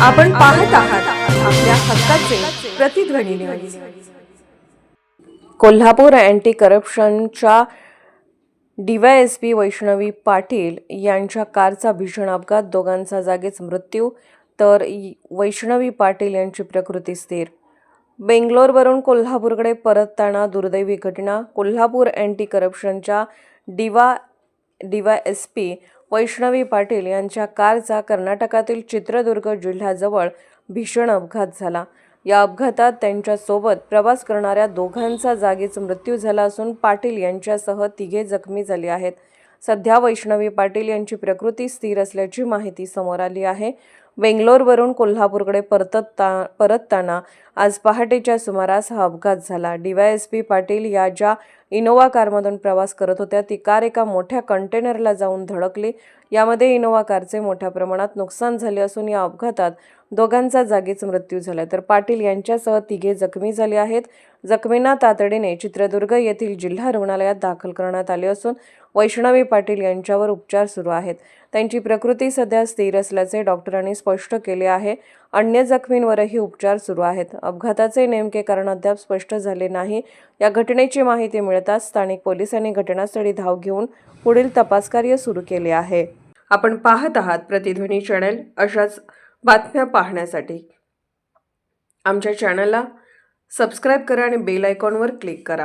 आपण पाहत आहात आपल्या हक्काचे प्रतिध्वनी न्यूज. कोल्हापूर अँटी करप्शनच्या DYSP वैष्णवी पाटील यांच्या कारचा भीषण अपघात, दोघांचा जागीच मृत्यू, तर वैष्णवी पाटील यांची प्रकृती स्थिर. बेंगलोरवरून कोल्हापूरकडे परतताना दुर्दैवी घटना. कोल्हापूर अँटी करप्शनच्या DYSP वैष्णवी पाटील यांच्या कारचा कर्नाटकातील चित्रदुर्ग जिल्ह्याजवळ भीषण अपघात झाला. या अपघातात त्यांच्यासोबत प्रवास करणाऱ्या दोघांचा जागीच मृत्यू झाला असून पाटील यांच्यासह तिघे जखमी झाले आहेत. सध्या वैष्णवी पाटील यांची प्रकृती स्थिर असल्याची माहिती समोर आली आहे. बेंगलोरवरून कोल्हापूरकडे परतताना आज पहाटेच्या सुमारास हा अपघात झाला. DYSP पाटील या ज्या इनोव्हा कारमधून प्रवास करत होत्या ती कार एका मोठ्या कंटेनरला जाऊन धडकली. यामध्ये इनोव्हा कारचे मोठ्या प्रमाणात नुकसान झाले असून या अपघातात दोघांचा जागीच मृत्यू झाला, तर पाटील यांच्यासह तिघे जखमी झाले आहेत. जखमींना तातडीने चित्रदुर्ग येथील जिल्हा रुग्णालयात दाखल करण्यात आले असून वैष्णवी पाटील यांच्यावर उपचार सुरू आहेत. त्यांची प्रकृती सध्या स्थिर असल्याचे डॉक्टरांनी स्पष्ट केले आहे. अन्य जखमींवरही उपचार सुरू आहेत. अपघाताचे नेमके कारण अद्याप स्पष्ट झाले नाही. या घटनेची माहिती मिळताच स्थानिक पोलिसांनी घटनास्थळी धाव घेऊन पुढील तपासकार्य सुरू केले आहे. आपण पाहत आहात प्रतिध्वनी चॅनल. अशाच बातम्या पाहण्यासाठी आमच्या चॅनलला सबस्क्राईब करा आणि बेल आयकॉनवर क्लिक करा.